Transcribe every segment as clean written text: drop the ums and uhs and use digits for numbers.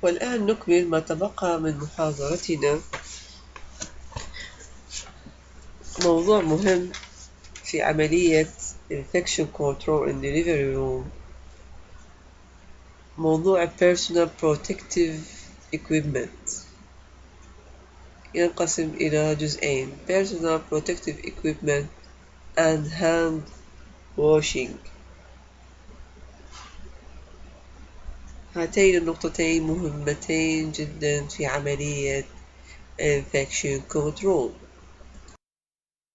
والآن نكمل ما تبقى من محاضرتنا. موضوع مهم في عملية infection control in delivery room، موضوع personal protective equipment. ينقسم إلى جزئين: personal protective equipment and hand washing. هاتين النقطتين مهمتين جدا في عملية infection control.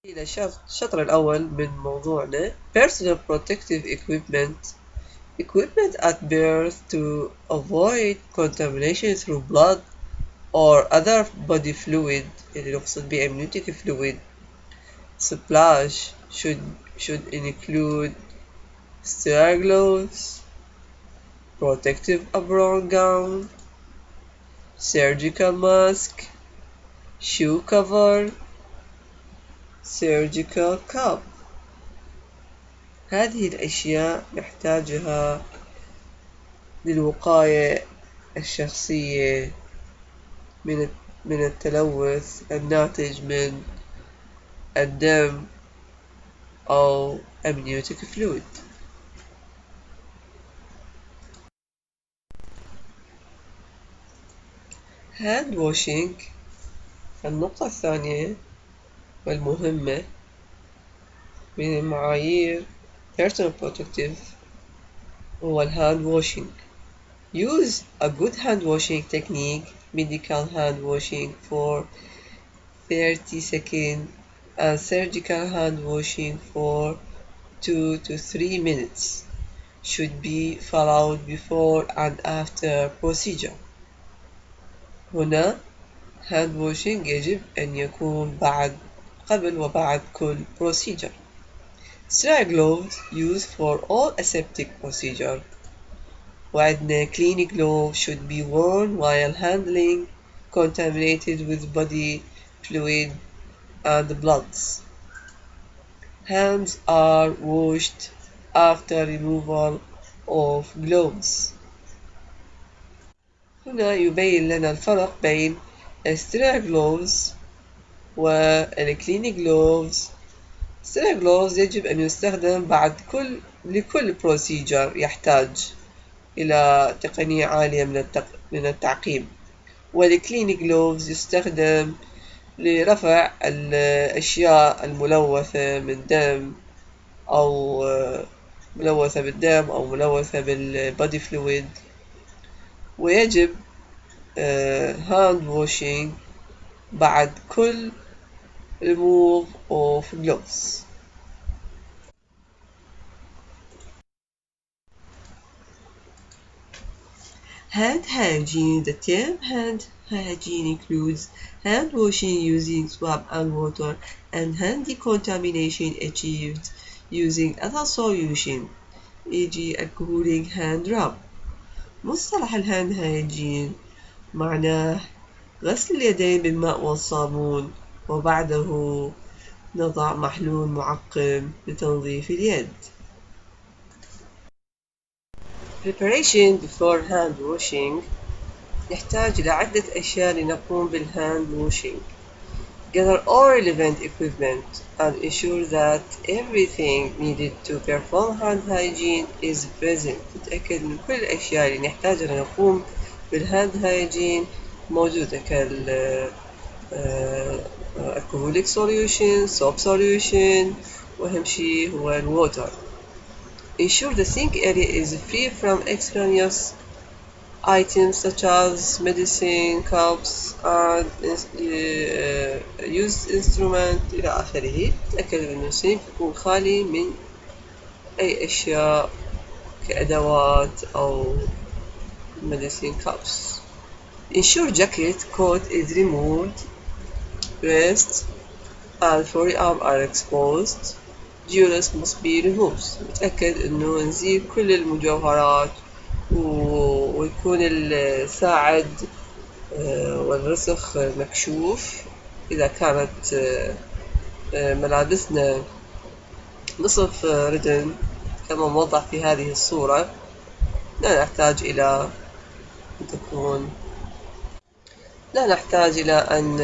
إلى الشطر الأول من موضوعنا personal protective equipment at birth to avoid contamination through blood or other body fluid، اللي نقصد به amniotic fluid. Splash should include sterile gloves, protective apron gown, surgical mask, shoe cover, surgical cap. هذه الأشياء نحتاجها للوقاية الشخصية من التلوث الناتج من الدم أو amniotic fluid. hand washing، النقطة الثانية والمهمة من المعايير personal protective هو hand washing. Use a good hand washing technique, medical hand washing for 30 seconds and surgical hand washing for 2 to 3 minutes. Should be followed before and after procedure. هنا hand washing يجب أن يكون قبل وبعد كل procedure. sterile gloves used for all aseptic procedure. وعندنا clean gloves should be worn while handling contaminated with body fluid and bloods. Hands are washed after removal of gloves. هنا يبين لنا الفرق بين sterile gloves والclean gloves. sterile gloves يجب أن يستخدم لكل procedure يحتاج إلى تقنية عالية من التعقيم، والclean gloves يستخدم لرفع الأشياء الملوثة من دم أو ملوثة بالدم أو ملوثة بالبودي فلويد. ويجب hand washing بعد كل remove of gloves. Hand hygiene. The term hand hygiene includes hand washing using soap and water and hand decontamination achieved using other solution e.g. alcoholic hand rub. مصطلح الهاند هايجين معناه غسل اليدين بالماء والصابون وبعده نضع محلول معقم لتنظيف اليد. Preparation before hand washing. نحتاج إلى عدة أشياء لنقوم بالهاند washing. Gather all relevant equipment and ensure that everything needed to perform hand hygiene is present. تتأكد من كل الأشياء اللي نحتاجها لنقوم بالهاند هايجين موجودة alcoholic solution, soap solution، وأهم شيء هو الwater. Ensure the sink area is free from extraneous items such as medicine, cups, and used instrument إلى آخره. تأكد أن السينك يكون خالي من أي أشياء كأدوات أو medicine cups. Ensure jacket coat is removed, wrist and forearm are exposed. Jewelry must be removed. نتأكد أنه نزيل كل المجوهرات ويكون الساعد والرسخ مكشوف. إذا كانت ملابسنا نصف ردن كما موضح في هذه الصورة لا نحتاج إلى تكون. لا نحتاج إلى أن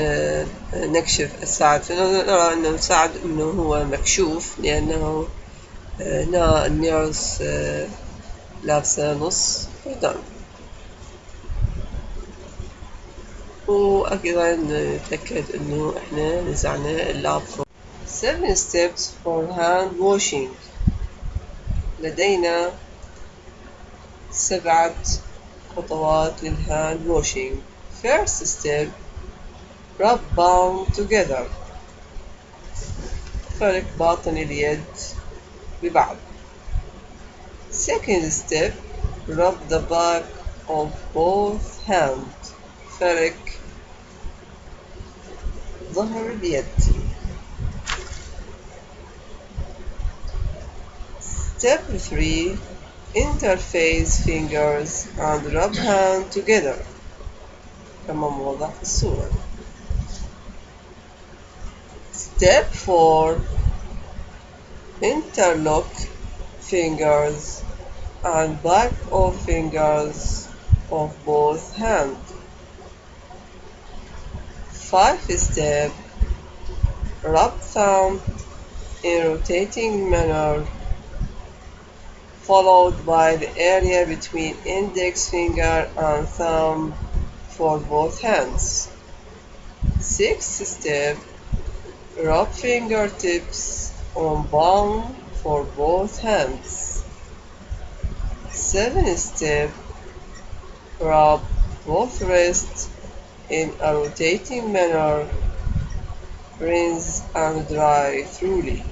نكشف الساعد، فنرى أن الساعد أنه هو مكشوف، لأنه هنا النيرس لابسة نص قدام. وأيضا نتأكد أنه إحنا نزعنا اللاب. 7 steps for hand washing. لدينا 7 خطوات للهاند washing. First step, rub palm together. فرك باطن اليد ببعض. Second step, rub the back of both hands. فرك ظهر اليد. Step 3, interface fingers and rub hand together كما موضح في الصورة. Step 4, interlock fingers and back of fingers of both hands. 5 step, rub thumb in rotating manner, followed by the area between index finger and thumb for both hands. 6th step, rub fingertips on palm for both hands. 7th step, rub both wrists in a rotating manner, rinse and dry thoroughly.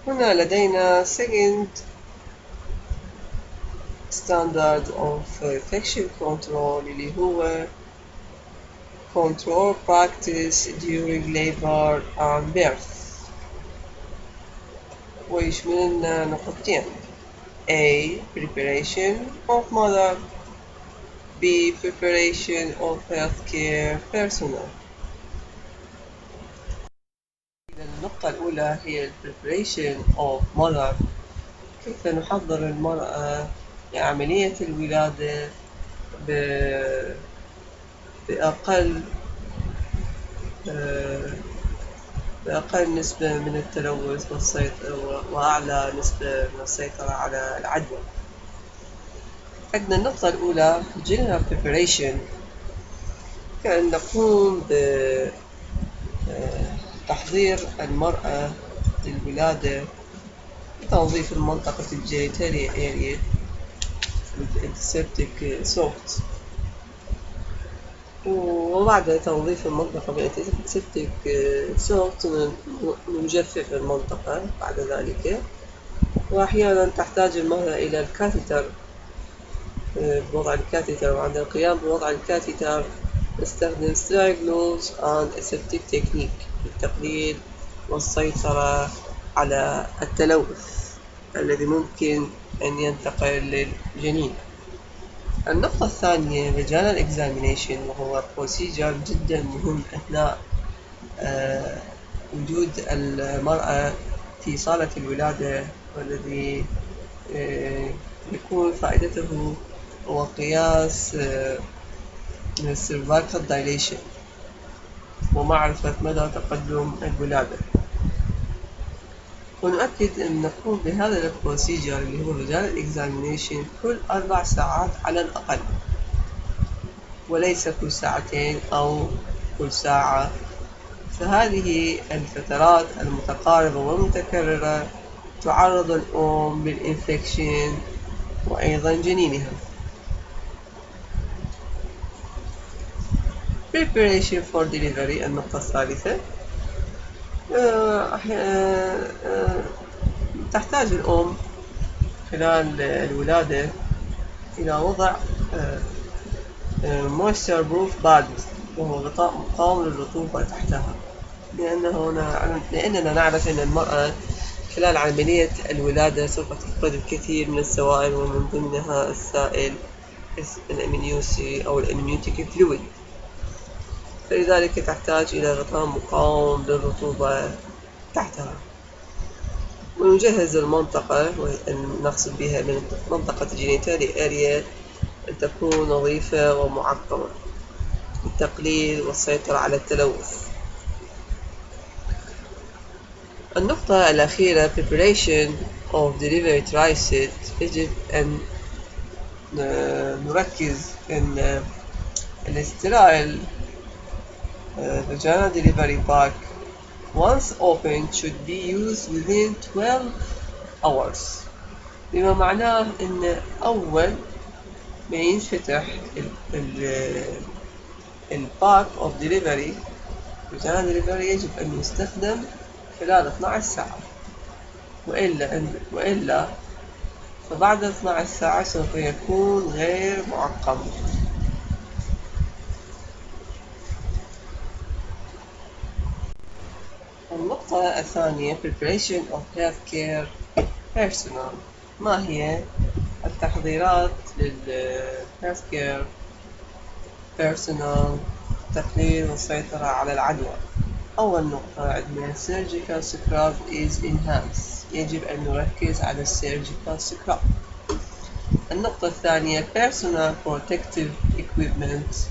هنا لدينا second standard of infection control اللي هو control practice during labor and birth، ويشملنا نقطتين: A. Preparation of mother. B. Preparation of healthcare personnel. النقطة الأولى هي preparation of mother. كيف نحضر المرأة لعملية الولادة بأقل نسبة من التلوث وأعلى نسبة من السيطرة على العدوى. عندنا النقطة الأولى general preparation، كأن نقوم بتحضير المرأة للولادة بتنظيف المنطقة الجينيتالية area بالانتيسبتيك سوفت، وبعد تنظيف المنطقة بالانتيسبتيك سوفت نجفف المنطقة بعد ذلك. وأحيانا تحتاج المرأة إلى الكاثيتر، بوضع الكاثيتر، وعند القيام بوضع الكاثيتر نستخدم sterile gloves and aseptic technique للتقليل والسيطرة على التلوث الذي ممكن أن ينتقل للجنين. النقطة الثانية vaginal examination، وهو procedure جدا مهم أثناء وجود المرأة في صالة الولادة، والذي يكون فائدته هو قياس من cervical dilation ومعرفة مدى تقدم الولادة. ونؤكد أن نقوم بهذا البروسيجر اللي هو vaginal examination كل 4 ساعات على الأقل، وليس كل ساعتين أو كل ساعة. فهذه الفترات المتقاربة والمتكررة تعرض الأم للإنفكشن وأيضا جنينها. preparation for delivery، النقطة الثالثة. تحتاج الأم خلال الولادة إلى وضع moisture proof bag، وهو غطاء مقاوم للرطوبة تحتها، لأننا نعرف أن المرأة خلال عملية الولادة سوف تفقد الكثير من السوائل، ومن ضمنها السائل الأمنيوسي أو الأمنيوتيك فلويد، فلذلك تحتاج إلى غطاء مقاوم للرطوبة تحتها. ونجهز المنطقة، ونقصد بها من منطقة الجينيتالي أريا أن تكون نظيفة ومعقمة للتقليل والسيطرة على التلوث. النقطة الأخيرة preparation of delivery tricycle. يجب أن نركز أن الاسترايل vagina delivery bag once opened should be used within 12 hours، بما معناه أن أول ما ينفتح الباك of delivery vagina delivery يجب أن يستخدم خلال 12 ساعة، وإلا فبعد 12 ساعة سوف يكون غير معقم. النقطة الثانية preparation of healthcare personnel. ما هي التحضيرات healthcare personnel تقليل والسيطرة على العدوى؟ أول نقطة عندنا surgical scrub is enhanced. يجب أن نركز على surgical scrub. النقطة الثانية personal protective equipment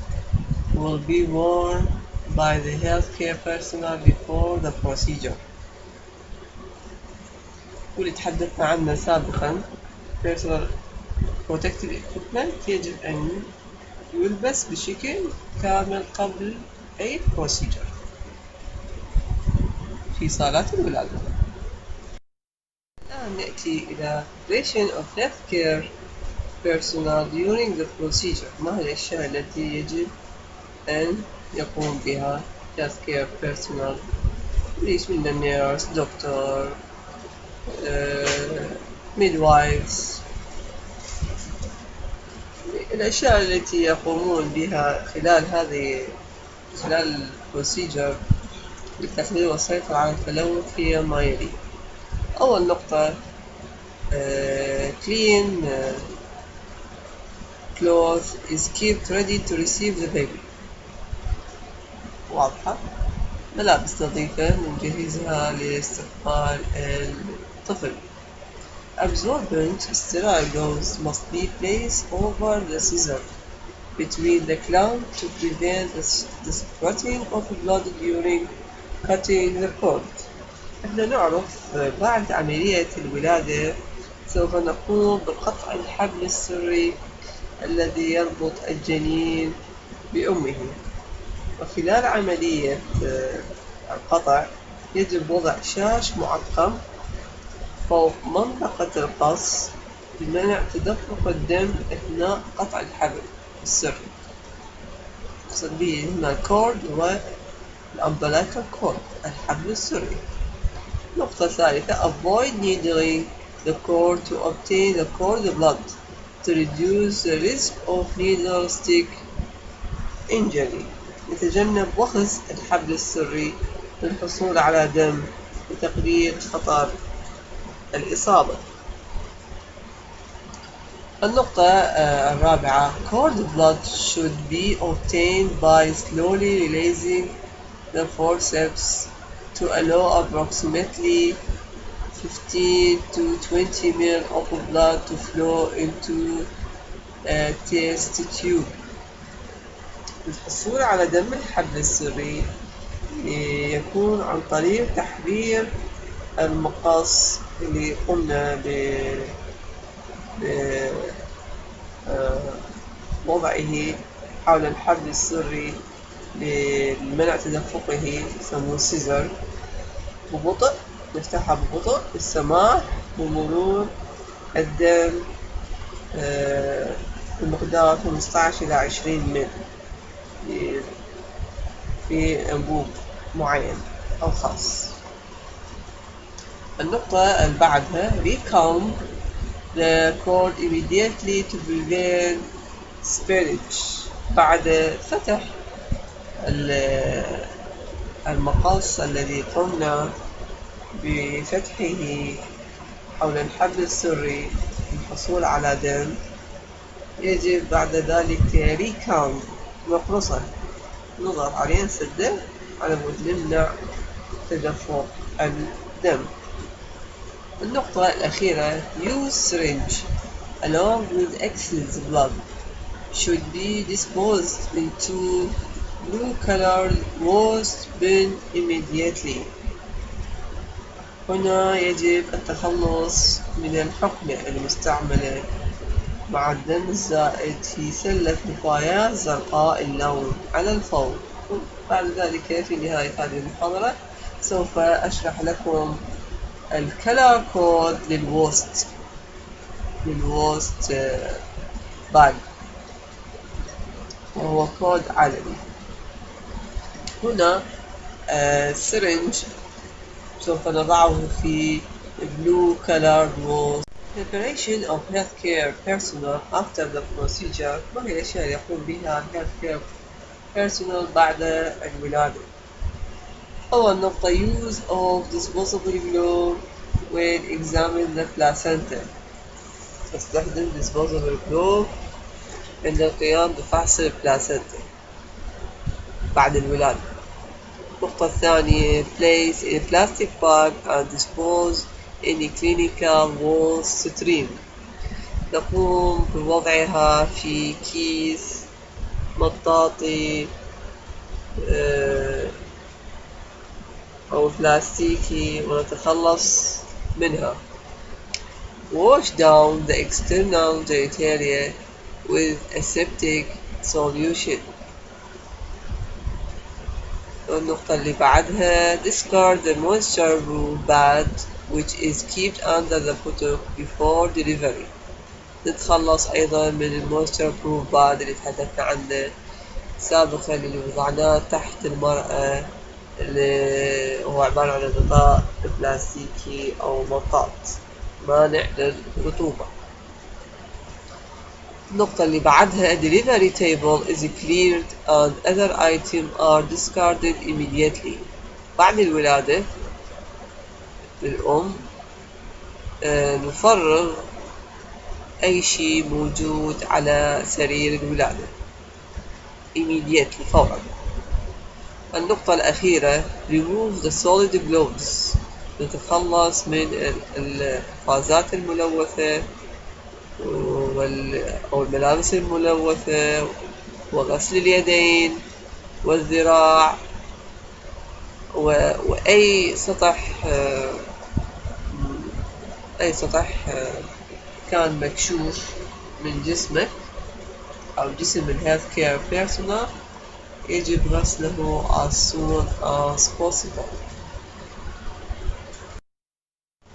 will be worn by the healthcare personnel before the procedure. واللي تحدثنا عنه سابقا personal protective equipment يجب أن يلبس بشكل كامل قبل أي procedure في صالات الولادة. الآن نأتي إلى preparation of healthcare personnel during the procedure. ما هي الأشياء التي يجب أن يقوم بها healthcare personnel؟ ليش من nurse، دكتور، midwives. الأشياء التي يقومون بها خلال البروسيجر للتقليل والسيطرة على التلوث هي ما يلي. أول نقطة clean cloth is kept ready to receive the baby. واضحة. ملابس نظيفة نجهزها لاستقبال الطفل. Absorbent sterile gauze must be placed over the scissor between the clamp to prevent the spurting of blood during cutting the cord. احنا نعرف بعد عملية الولادة سوف نقوم بقطع الحبل السري الذي يربط الجنين بأمه، وخلال عملية القطع يجب وضع شاش معقم فوق منطقة القص لمنع تدفق الدم أثناء قطع الحبل السري. أقصد به هنا الكورد والأمبليكال كورد، الحبل السري. نقطة ثالثة avoid needling the cord to obtain the cord blood to reduce the risk of needle stick injury. نتجنب وخز الحبل السري للحصول على دم لتقليل خطر الإصابة. النقطة الرابعة cord blood should be obtained by slowly releasing the forceps to allow approximately 15 to 20 ml of blood to flow into a test tube. الحصول على دم الحبل السري يكون عن طريق تحرير المقص اللي قمنا بوضعه حول الحبل السري لمنع تدفقه، يسموه سيزر، ببطء، نفتحها ببطء للسماح بمرور الدم بمقدار 15 إلى 20 مل في أنبوب معين أو خاص. النقطة اللي بعدها recount the cord immediately to prevent spillage. بعد فتح المقص الذي قمنا بفتحه حول الحبل السري للحصول على دم يجب بعد ذلك recount نقرصه، نضغط عليه نسده على مود نمنع تدفق الدم. النقطة الأخيرة use syringe along with excess blood should be disposed into blue-colored waste bin immediately. هنا يجب التخلص من الحقنة المستعملة مع الدم الزائد في سلة نفايات زرقاء اللون على الفور. بعد ذلك في نهاية هذه المحاضرة سوف أشرح لكم الكلر كود للوست باج، وهو كود عالمي. هنا سرنج سوف نضعه في blue colored walls. Preparation of healthcare personnel after the procedure. ما هي الأشياء اللي يقوم بها healthcare personnel بعد الولادة؟ أول نقطة use of disposable glove when examining the placenta. تستخدم disposable glove عند القيام بفحص البلاسنتا بعد الولادة. النقطة الثانية place in a plastic bag and dispose in a clinical waste stream. نقوم بوضعها في كيس مطاطي أو بلاستيكي ونتخلص منها. Wash down the external genitalia with aseptic solution. النقطة اللي بعدها discard the moisture proof pad which is kept under the buttock before delivery. نتخلص أيضا من المويستشر بروف باد اللي تحدثنا عنه سابقا اللي وضعناه تحت المرأة، اللي هو عبارة عن غطاء بلاستيكي أو مطاط مانع للرطوبة. النقطة اللي بعدها delivery table is cleared and other items are discarded immediately. بعد الولادة للأم نفرغ أي شيء موجود على سرير الولادة immediately فورا. النقطة الأخيرة remove the solid gloves. نتخلص من القفازات الملوثة أو الملابس الملوثة وغسل اليدين والذراع وأي سطح كان مكشوف من جسمك أو جسم الهيلث كير بيرسونال يجب غسله as soon as possible.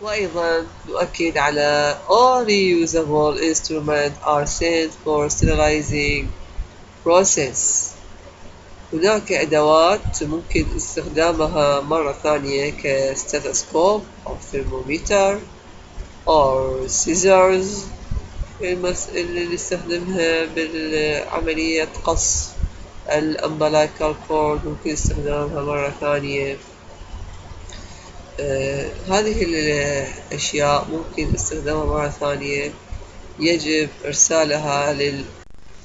وأيضا نؤكد على all reusable instruments are sent for sterilizing process. هناك أدوات ممكن استخدامها مرة ثانية كستethoscope أو thermometer أو scissors اللي نستخدمها بالعملية قص الأمبلايكال كورد ممكن استخدامها مرة ثانية. هذه الأشياء ممكن استخدامها مرة ثانية يجب إرسالها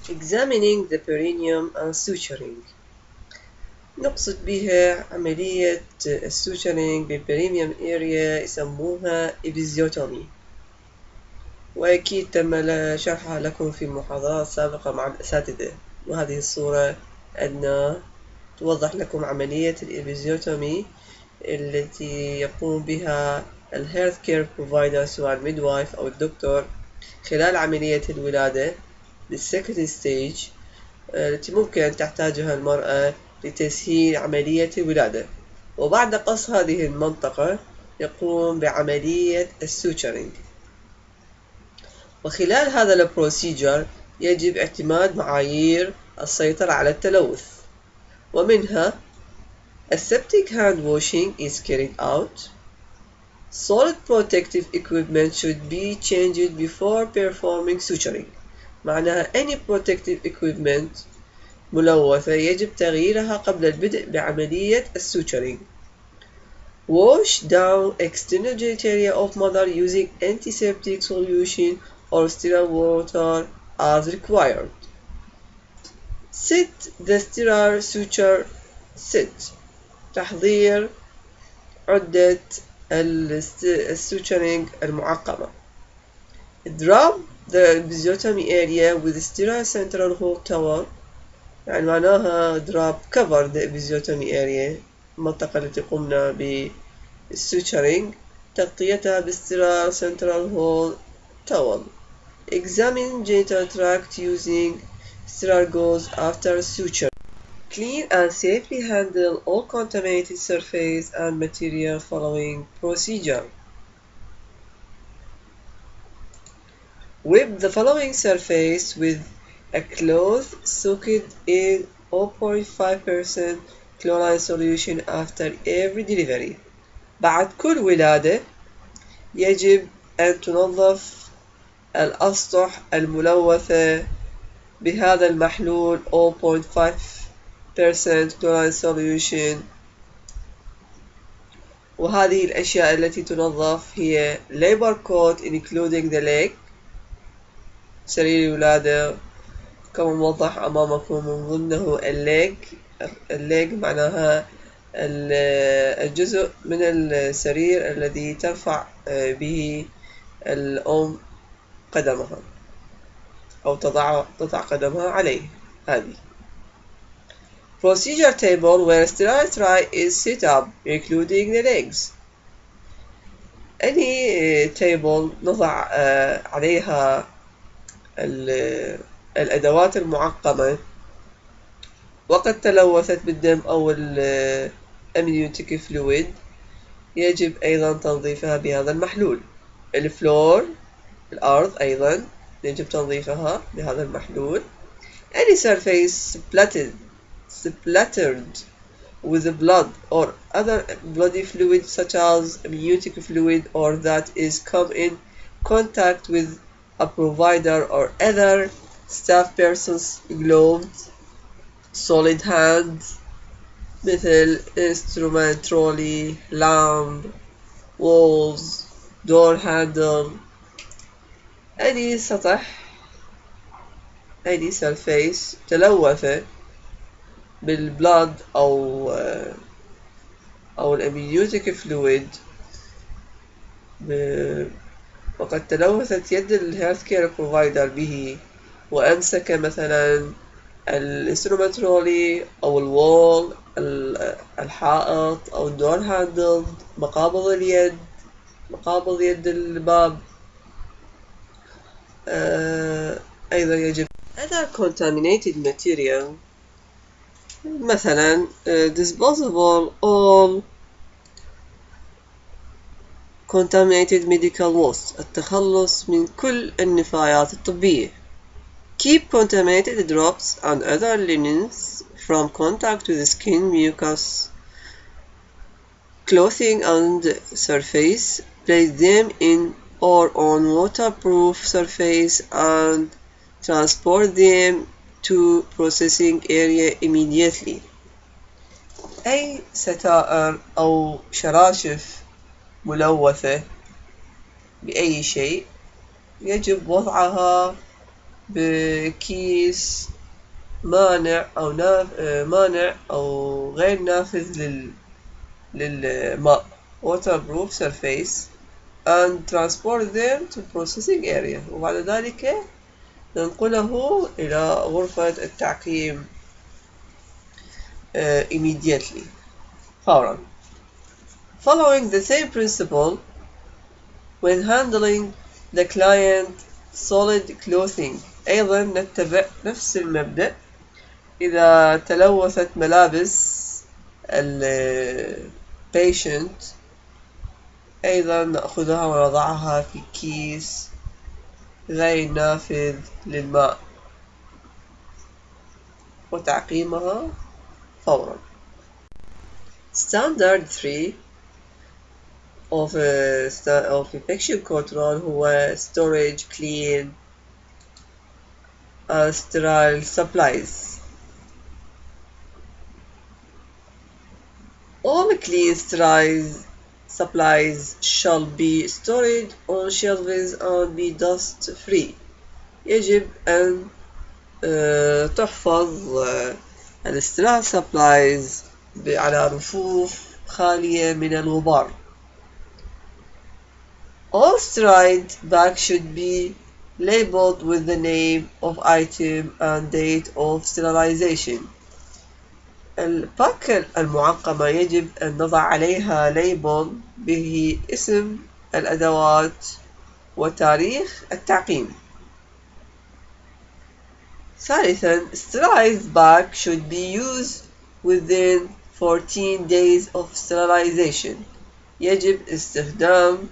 examining the perineum and suturing. نقصد بها عملية السوتشرينج بالبريميوم اريا يسموها إبيزيوتومي، وأكيد تم شرحها لكم في محاضرات سابقة مع الأساتذة. وهذه الصورة أدنى توضح لكم عملية الإبيزيوتومي التي يقوم بها الهيلث كير بروفايدر سواء الميدوايف أو الدكتور خلال عملية الولادة بالسكند ستيج التي ممكن أن تحتاجها المرأة لتسهيل عملية الولادة. وبعد قص هذه المنطقة يقوم بعملية السوتشرينج. وخلال هذا البروسيجر يجب اعتماد معايير السيطرة على التلوث، ومنها aseptic hand washing is carried out. Solid protective equipment should be changed before performing suturing. معناها any protective equipment ملوثة يجب تغييرها قبل البدء بعملية السوتشرينج. Wash down external genitalia of mother using antiseptic solution or sterile water as required. Set the sterile suture set. تحضير عدة السوتشرينج المعقمة. Drop the episiotomy area with sterile central hole towel، يعني معناها drop cover the episiotomy area، المنطقة التي قمنا بالسوتشرينج، تغطيتها بالsterile central hole towel. Examine genital tract using sterile gauze after suture. Clean and safely handle all contaminated surface and material following procedure. Wipe the following surface with a cloth soaked in 0.5% chlorine solution after every delivery. بعد كل ولادة يجب أن تنظف الأسطح الملوثة بهذا المحلول 0.5% chlorine solution. وهذه الأشياء التي تنظف هي labor coat including the leg، سرير الولادة كما موضح أمامكم من ضمنه الليج معناها الجزء من السرير الذي ترفع به الأم قدمها أو تضع قدمها عليه. هذه procedure table where sterile tray is set up including the legs. any table نضع عليها الأدوات المعقمة وقد تلوثت بالدم أو الأمنيوتيك فلويد، يجب أيضا تنظيفها بهذا المحلول. الفلور، الأرض أيضا يجب تنظيفها بهذا المحلول. any surface splattered with blood or other bloody fluid such as amniotic fluid or that is come in contact with a provider or other staff person's gloves solid hands مثل instrument trolley lamp walls door handle. any surface تلوث بالبلاد أو الأمنيوتيك فلويد وقد تلوثت يد الهيلث كير بروفايدر به وأمسك مثلا الانسترومنت رولي أو الوول الحائط أو الدور هاندل مقابض يد الباب. أيضا يجب other contaminated material مثلا disposable all contaminated medical waste، التخلص من كل النفايات الطبية. keep contaminated drops and other linens from contact with skin, mucus, clothing and surface. place them in or on waterproof surface and transport them to processing area immediately. أي ستائر أو شراشف ملوثة بأي شيء يجب وضعها بكيس مانع أو غير نافذ للماء waterproof surface and transport them to processing area، وبعد ذلك ننقله إلى غرفة التعقيم immediately فورا. following the same principle when handling the client solid clothing، أيضا نتبع نفس المبدأ. إذا تلوثت ملابس patient أيضا نأخذها ونضعها في كيس غير نافذ للماء وتعقيمها فورا. Standard 3 of infection control هو storage clean and sterile supplies. all clean sterile supplies shall be stored on shelves and be dust free. يجب أن تحفظ الsterile supplies على رفوف خالية من الغبار. All sterile bags should be labeled with the name of item and date of sterilization. الباك المعقمة يجب أن نضع عليها ليبل به اسم الأدوات وتاريخ التعقيم. ثالثا, sterilized bag should be used within 14 days of sterilization. يجب استخدام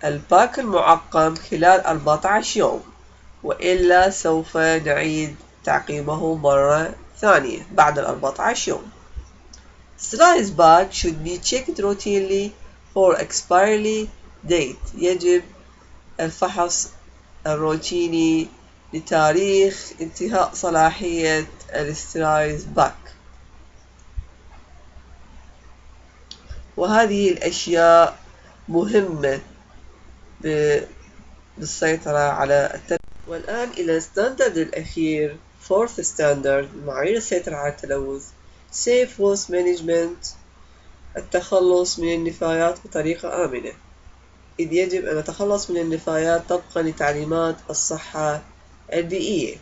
الباك المعقم خلال 14 يوم، وإلا سوف نعيد تعقيمه مرة ثانية بعد 14 يوم. Sterilized bag should be checked routinely for expiry date. يجب الفحص الروتيني لتاريخ انتهاء صلاحية السترايز باك. وهذه الأشياء مهمة بالسيطرة على التلوث. والآن إلى الستاندرد الأخير، fourth standard، معايير السيطرة على التلوث. safe waste management، التخلص من النفايات بطريقة آمنة، إذ يجب أن نتخلص من النفايات طبقا لتعليمات الصحة البيئية.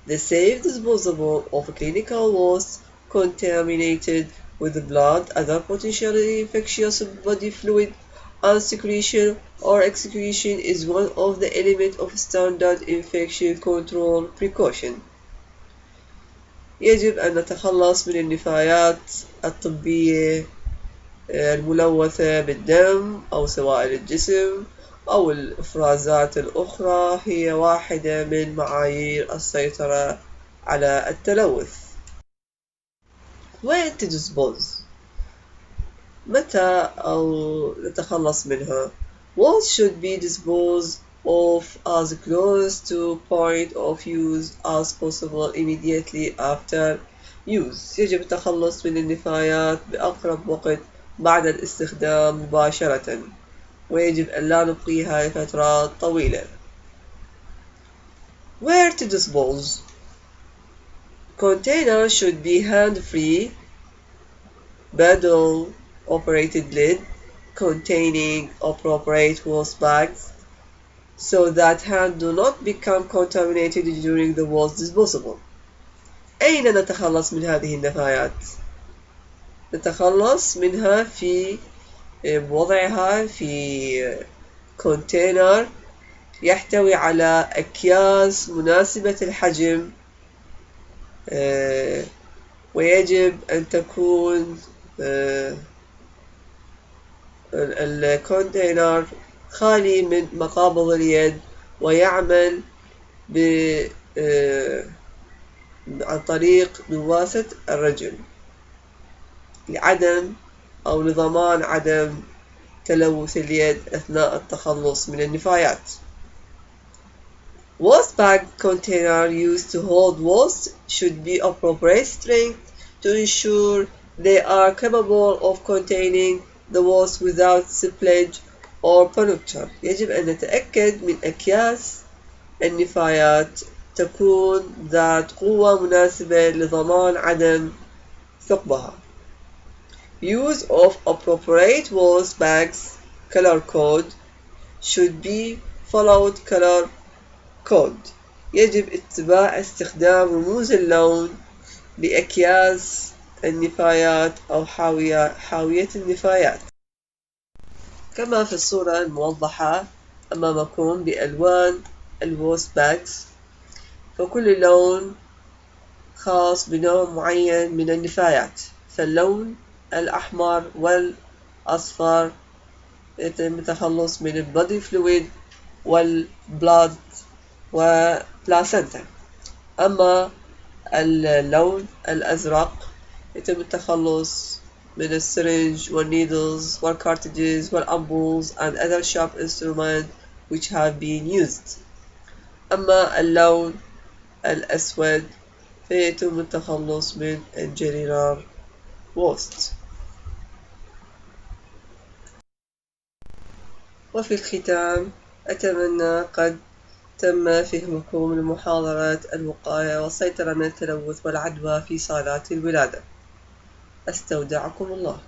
The safe disposal of clinical waste contaminated with blood, other potentially infectious body fluid, and secretion or excretion is one of the elements of standard infection control precaution. يجب أن نتخلص من النفايات الطبية الملوثة بالدم أو سوائل الجسم أو الإفرازات الأخرى، هي واحدة من معايير السيطرة على التلوث. When to dispose؟ متى أو نتخلص منها؟ Waste should be disposed of as close to point of use as possible immediately after use. يجب التخلص من النفايات بأقرب وقت بعد الاستخدام مباشرة، ويجب أن لا نبقيها لفترات طويلة. Where to dispose؟ Containers should be hand-free, paddle operated lid containing appropriate waste bags so that hands do not become contaminated during the waste disposal. أين نتخلص من هذه النفايات؟ نتخلص منها في وضعها في كونتينر يحتوي على أكياس مناسبة الحجم، ويجب أن تكون الكونتينر خالي من مقابض اليد ويعمل عن طريق دواسة الرجل لعدم أو لضمان عدم تلوث اليد أثناء التخلص من النفايات. Waste bag container used to hold waste should be of appropriate strength to ensure they are capable of containing the waste without spillage or pollution. يجب أن نتأكد من أكياس النفايات تكون ذات قوة مناسبة لضمان عدم ثقبها. Use of appropriate waste bags color code should be followed. color code يجب اتباع استخدام رموز اللون لأكياس النفايات أو حاوية النفايات، كما في الصورة الموضحة أمامكم بألوان الوست باكس، فكل لون خاص بنوع معين من النفايات. فاللون الأحمر والأصفر يتم التخلص من البودي فلويد والبلاد وبلاسنتا، أما اللون الأزرق يتم التخلص من السرنج والنيدلز والكارتريجز والأمبولز and other sharp instruments which have been used. أما اللون الأسود فيتم التخلص من الجنرال waste. وفي الختام أتمنى قد تم فهمكم لمحاضرة الوقاية والسيطرة من التلوث والعدوى في صالات الولادة. أستودعكم الله.